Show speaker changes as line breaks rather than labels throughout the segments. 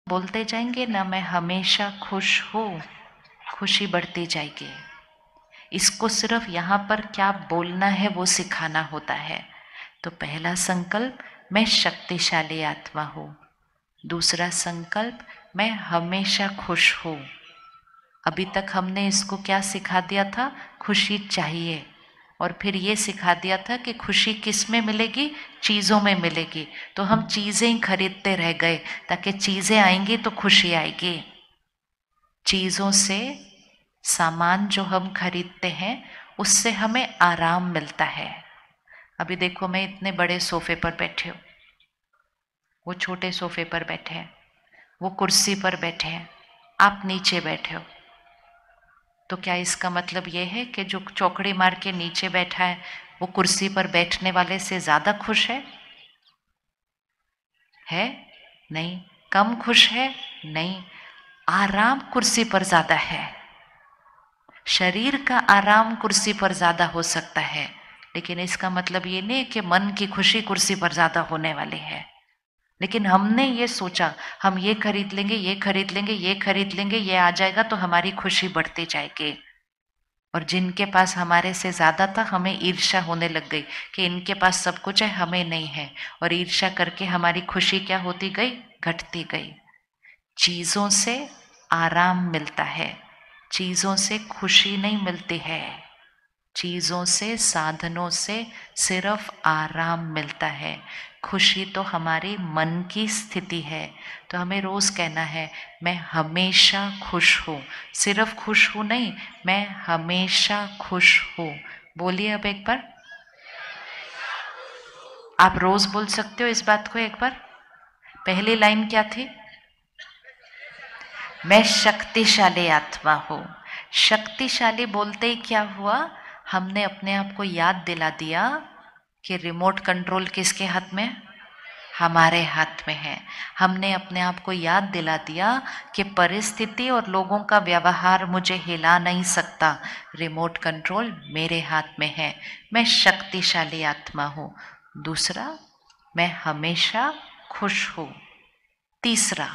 बोलते जाएंगे ना, मैं हमेशा खुश हूँ, खुशी बढ़ती जाएगी। इसको सिर्फ यहाँ पर क्या बोलना है वो सिखाना होता है। तो पहला संकल्प, मैं शक्तिशाली आत्मा हूँ। दूसरा संकल्प, मैं हमेशा खुश हूँ। अभी तक हमने इसको क्या सिखा दिया था? खुशी चाहिए। और फिर ये सिखा दिया था कि खुशी किस में मिलेगी? चीज़ों में मिलेगी। तो हम चीज़ें ही खरीदते रह गए, ताकि चीज़ें आएंगी तो खुशी आएगी। चीज़ों से, सामान जो हम खरीदते हैं उससे हमें आराम मिलता है। अभी देखो, मैं इतने बड़े सोफे पर बैठी हूँ, वो छोटे सोफे पर बैठे हैं, वो कुर्सी पर बैठे हैं, आप नीचे बैठे हो। तो क्या इसका मतलब ये है कि जो चौकड़ी मार के नीचे बैठा है वो कुर्सी पर बैठने वाले से ज्यादा खुश है? नहीं। कम खुश है? नहीं। आराम कुर्सी पर ज्यादा है। शरीर का आराम कुर्सी पर ज्यादा हो सकता है, लेकिन इसका मतलब ये नहीं कि मन की खुशी कुर्सी पर ज्यादा होने वाली है। लेकिन हमने ये सोचा, हम ये खरीद लेंगे, ये खरीद लेंगे, ये खरीद लेंगे, ये आ जाएगा तो हमारी खुशी बढ़ती जाएगी। और जिनके पास हमारे से ज्यादा था, हमें ईर्ष्या होने लग गई कि इनके पास सब कुछ है, हमें नहीं है। और ईर्ष्या करके हमारी खुशी क्या होती गई? घटती गई। चीजों से आराम मिलता है, चीजों से खुशी नहीं मिलती है। चीजों से, साधनों से सिर्फ आराम मिलता है। खुशी तो हमारी मन की स्थिति है। तो हमें रोज कहना है, मैं हमेशा खुश हूँ। सिर्फ खुश हूँ नहीं, मैं हमेशा खुश हूँ। बोलिए अब एक बार। आप रोज बोल सकते हो इस बात को एक बार। पहली लाइन क्या थी? मैं शक्तिशाली आत्मा हूँ। शक्तिशाली बोलते ही क्या हुआ? हमने अपने आप को याद दिला दिया कि रिमोट कंट्रोल किसके हाथ में? हमारे हाथ में है। हमने अपने आप को याद दिला दिया कि परिस्थिति और लोगों का व्यवहार मुझे हिला नहीं सकता, रिमोट कंट्रोल मेरे हाथ में है। मैं शक्तिशाली आत्मा हूँ। दूसरा, मैं हमेशा खुश हूँ। तीसरा,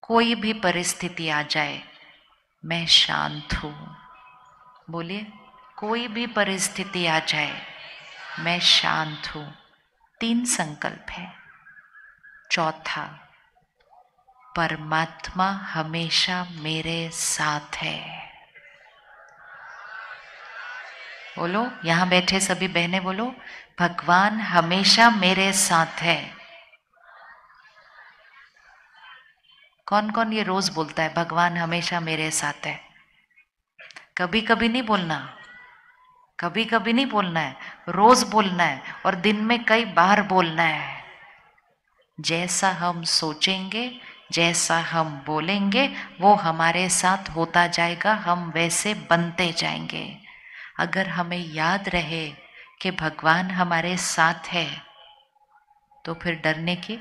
कोई भी परिस्थिति आ जाए मैं शांत हूँ। बोलिए, कोई भी परिस्थिति आ जाए मैं शांत हूँ। 3 संकल्प है। चौथा, परमात्मा हमेशा मेरे साथ है। बोलो, यहां बैठे सभी बहनें बोलो, भगवान हमेशा मेरे साथ है। कौन कौन ये रोज बोलता है, भगवान हमेशा मेरे साथ है? कभी कभी नहीं बोलना, कभी कभी नहीं बोलना है, रोज बोलना है। और दिन में कई बार बोलना है। जैसा हम सोचेंगे, जैसा हम बोलेंगे, वो हमारे साथ होता जाएगा, हम वैसे बनते जाएंगे। अगर हमें याद रहे कि भगवान हमारे साथ है, तो फिर डरने की,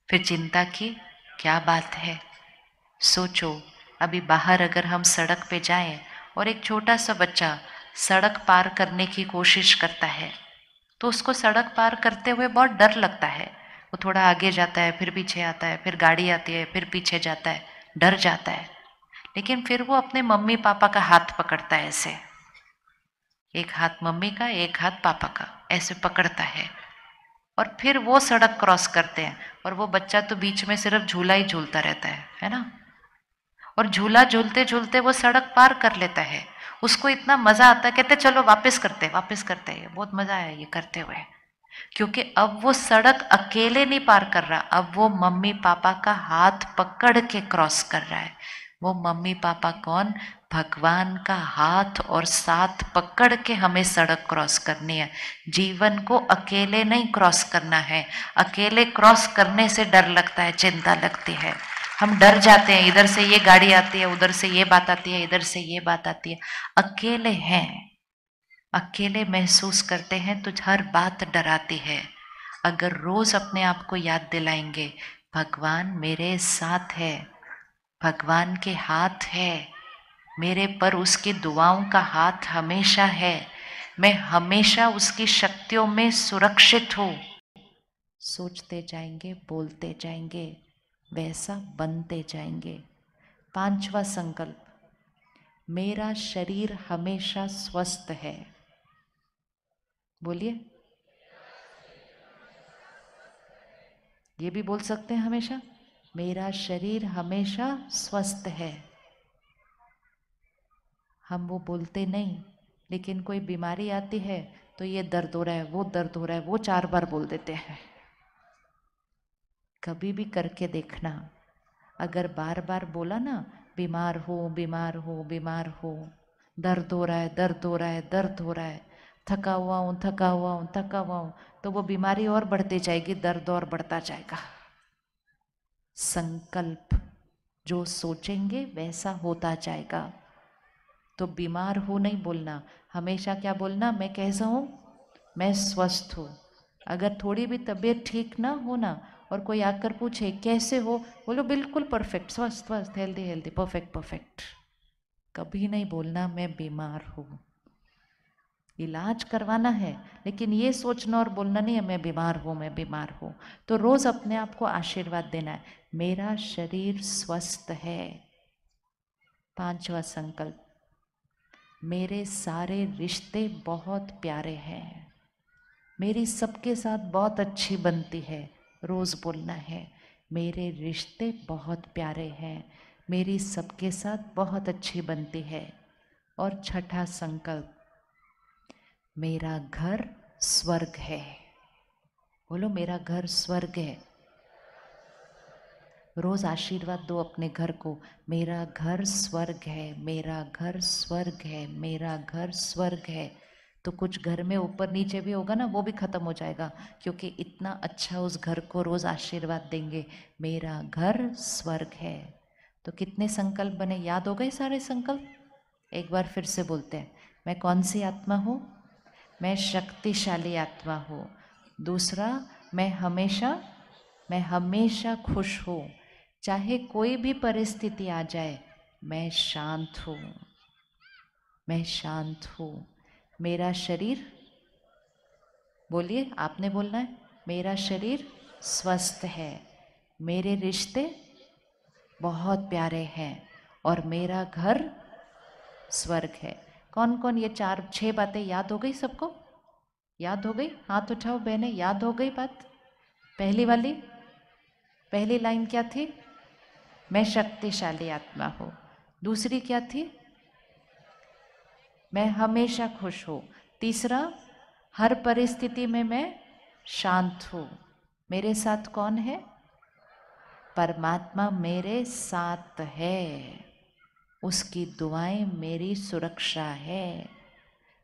फिर चिंता की क्या बात है? सोचो, अभी बाहर अगर हम सड़क पे जाएं और एक छोटा सा बच्चा सड़क पार करने की कोशिश करता है, तो उसको सड़क पार करते हुए बहुत डर लगता है। वो थोड़ा आगे जाता है, फिर पीछे आता है, फिर गाड़ी आती है, फिर पीछे जाता है, डर जाता है। लेकिन फिर वो अपने मम्मी पापा का हाथ पकड़ता है ऐसे, एक हाथ मम्मी का, एक हाथ पापा का, ऐसे पकड़ता है। और फिर वो सड़क क्रॉस करते हैं। और वो बच्चा तो बीच में सिर्फ झूला ही झूलता रहता है ना? और झूला झूलते झूलते वो सड़क पार कर लेता है। उसको इतना मजा आता है, कहते चलो वापस करते, वापस करते हैं, बहुत मजा आया ये करते हुए। क्योंकि अब वो सड़क अकेले नहीं पार कर रहा, अब वो मम्मी पापा का हाथ पकड़ के क्रॉस कर रहा है। वो मम्मी पापा कौन? भगवान का हाथ और साथ पकड़ के हमें सड़क क्रॉस करनी है। जीवन को अकेले नहीं क्रॉस करना है। अकेले क्रॉस करने से डर लगता है, चिंता लगती है, हम डर जाते हैं, इधर से ये गाड़ी आती है, उधर से ये बात आती है, इधर से ये बात आती है। अकेले हैं, अकेले महसूस करते हैं तो हर बात डराती है। अगर रोज अपने आप को याद दिलाएंगे, भगवान मेरे साथ है, भगवान के हाथ है मेरे पर, उसकी दुआओं का हाथ हमेशा है, मैं हमेशा उसकी शक्तियों में सुरक्षित हूँ। सोचते जाएंगे, बोलते जाएंगे, वैसा बनते जाएंगे। पांचवा संकल्प, मेरा शरीर हमेशा स्वस्थ है। बोलिए, ये भी बोल सकते हैं हमेशा, मेरा शरीर हमेशा स्वस्थ है। हम वो बोलते नहीं, लेकिन कोई बीमारी आती है तो ये दर्द हो रहा है, वो दर्द हो रहा है, वो 4 बार बोल देते हैं। कभी भी करके देखना, अगर बार बार बोला ना, बीमार हो बीमार हो बीमार हो, दर्द हो रहा है दर्द हो रहा है दर्द हो रहा है, थका हुआ हूँ थका हुआ हूँ थका हुआ हूँ, तो वो बीमारी और बढ़ती जाएगी, दर्द और बढ़ता जाएगा। संकल्प, जो सोचेंगे वैसा होता जाएगा। तो बीमार हो नहीं बोलना, हमेशा क्या बोलना, मैं कैसा हूँ, मैं स्वस्थ हूँ। अगर थोड़ी भी तबीयत ठीक ना हो ना, और कोई आकर पूछे कैसे हो, बोलो बिल्कुल परफेक्ट, स्वस्थ स्वस्थ, हेल्दी हेल्दी, परफेक्ट परफेक्ट। कभी नहीं बोलना मैं बीमार हूँ। इलाज करवाना है, लेकिन ये सोचना और बोलना नहीं है मैं बीमार हूँ मैं बीमार हूँ। तो रोज अपने आप को आशीर्वाद देना है, मेरा शरीर स्वस्थ है। पांचवा संकल्प, मेरे सारे रिश्ते बहुत प्यारे हैं, मेरी सबके साथ बहुत अच्छी बनती है। रोज बोलना है, मेरे रिश्ते बहुत प्यारे हैं, मेरी सबके साथ बहुत अच्छी बनती है। और छठा संकल्प, मेरा घर स्वर्ग है। बोलो, मेरा घर स्वर्ग है। रोज आशीर्वाद दो अपने घर को, मेरा घर स्वर्ग है, मेरा घर स्वर्ग है, मेरा घर स्वर्ग है। तो कुछ घर में ऊपर नीचे भी होगा ना, वो भी खत्म हो जाएगा, क्योंकि इतना अच्छा उस घर को रोज आशीर्वाद देंगे, मेरा घर स्वर्ग है। तो कितने संकल्प बने, याद हो गए सारे संकल्प? एक बार फिर से बोलते हैं, मैं कौन सी आत्मा हूँ, मैं शक्तिशाली आत्मा हूँ। दूसरा, मैं हमेशा खुश हूँ, चाहे कोई भी परिस्थिति आ जाए, मैं शांत हूँ, मैं शांत हूँ। मेरा शरीर, बोलिए, आपने बोलना है, मेरा शरीर स्वस्थ है, मेरे रिश्ते बहुत प्यारे हैं, और मेरा घर स्वर्ग है। कौन कौन ये 4-6 बातें याद हो गई सबको? याद हो गई? हाथ उठाओ बहने, याद हो गई बात? पहली वाली, पहली लाइन क्या थी? मैं शक्तिशाली आत्मा हूँ। दूसरी क्या थी? मैं हमेशा खुश हूँ। तीसरा, हर परिस्थिति में मैं शांत हूँ। मेरे साथ कौन है? परमात्मा मेरे साथ है, उसकी दुआएं मेरी सुरक्षा है।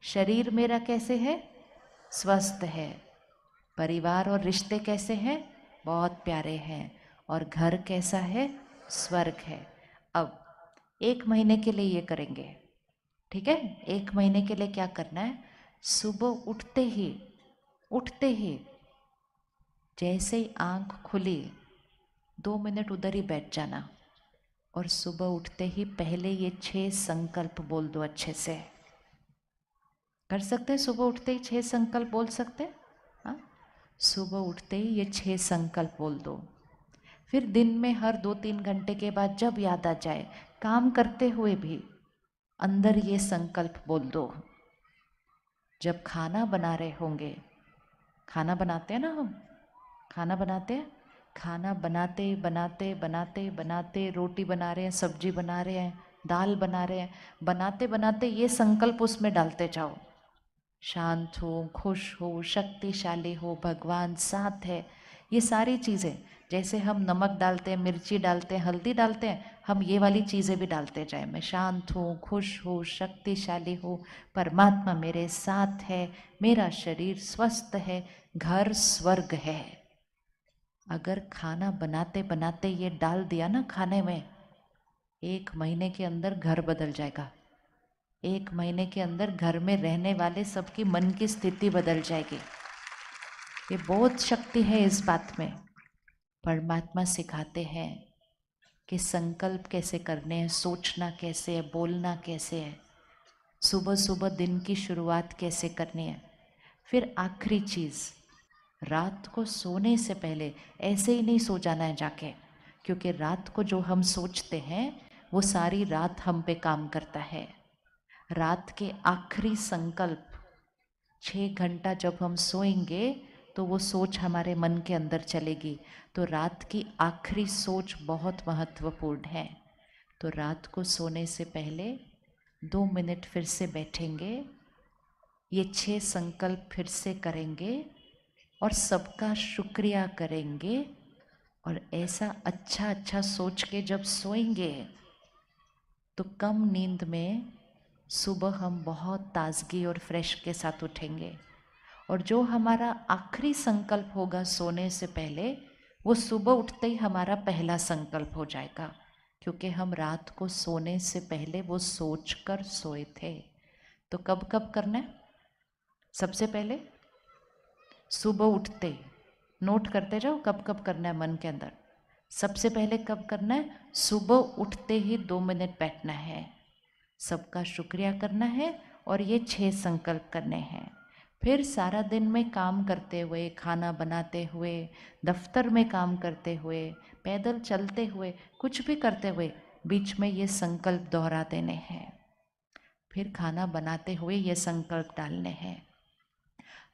शरीर मेरा कैसे है? स्वस्थ है। परिवार और रिश्ते कैसे हैं? बहुत प्यारे हैं। और घर कैसा है? स्वर्ग है। अब 1 महीने के लिए ये करेंगे, ठीक है? 1 महीने के लिए क्या करना है? सुबह उठते ही जैसे ही आंख खुली, 2 मिनट उधर ही बैठ जाना, और सुबह उठते ही पहले ये 6 संकल्प बोल दो अच्छे से। कर सकते हैं? सुबह उठते ही 6 संकल्प बोल सकते हैं? हाँ, सुबह उठते ही ये 6 संकल्प बोल दो। फिर दिन में हर 2-3 घंटे के बाद जब याद आ जाए, काम करते हुए भी अंदर ये संकल्प बोल दो। जब खाना बना रहे होंगे, खाना बनाते हैं ना हम, खाना बनाते हैं, खाना बनाते बनाते बनाते बनाते रोटी बना रहे हैं, सब्जी बना रहे हैं, दाल बना रहे हैं, बनाते बनाते ये संकल्प उसमें डालते जाओ, शांत हो, खुश हो, शक्तिशाली हो, भगवान साथ है। ये सारी चीज़ें, जैसे हम नमक डालते हैं, मिर्ची डालते हैं, हल्दी डालते हैं, हम ये वाली चीज़ें भी डालते जाए। मैं शांत हूँ, खुश हूँ, शक्तिशाली हूँ, परमात्मा मेरे साथ है, मेरा शरीर स्वस्थ है, घर स्वर्ग है। अगर खाना बनाते बनाते ये डाल दिया ना खाने में, 1 महीने के अंदर घर बदल जाएगा। 1 महीने के अंदर घर में रहने वाले सबकी मन की स्थिति बदल जाएगी। ये बहुत शक्ति है इस बात में। परमात्मा सिखाते हैं कि संकल्प कैसे करने हैं, सोचना कैसे है, बोलना कैसे है, सुबह सुबह दिन की शुरुआत कैसे करनी है। फिर आखिरी चीज़, रात को सोने से पहले ऐसे ही नहीं सो जाना है जाके, क्योंकि रात को जो हम सोचते हैं वो सारी रात हम पे काम करता है। रात के आखिरी संकल्प 6 घंटा जब हम सोएंगे तो वो सोच हमारे मन के अंदर चलेगी। तो रात की आखिरी सोच बहुत महत्वपूर्ण है। तो रात को सोने से पहले 2 मिनट फिर से बैठेंगे, ये 6 संकल्प फिर से करेंगे और सबका शुक्रिया करेंगे। और ऐसा अच्छा अच्छा सोच के जब सोएंगे तो कम नींद में सुबह हम बहुत ताजगी और फ्रेश के साथ उठेंगे। और जो हमारा आखिरी संकल्प होगा सोने से पहले, वो सुबह उठते ही हमारा पहला संकल्प हो जाएगा, क्योंकि हम रात को सोने से पहले वो सोच कर सोए थे। तो कब कब करना है? सबसे पहले सुबह उठते, नोट करते जाओ कब कब करना है मन के अंदर। सबसे पहले कब करना है? सुबह उठते ही 2 मिनट बैठना है, सबका शुक्रिया करना है और ये 6 संकल्प करने हैं। फिर सारा दिन में काम करते हुए, खाना बनाते हुए, दफ्तर में काम करते हुए, पैदल चलते हुए, कुछ भी करते हुए बीच में ये संकल्प दोहरा देने हैं। फिर खाना बनाते हुए ये संकल्प डालने हैं।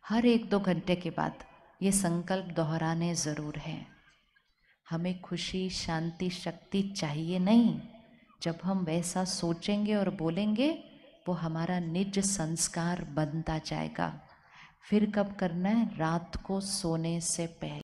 हर 1-2 घंटे के बाद ये संकल्प दोहराने ज़रूर हैं। हमें खुशी, शांति, शक्ति चाहिए नहीं। जब हम वैसा सोचेंगे और बोलेंगे वो हमारा निज संस्कार बनता जाएगा। फिर कब करना है? रात को सोने से पहले।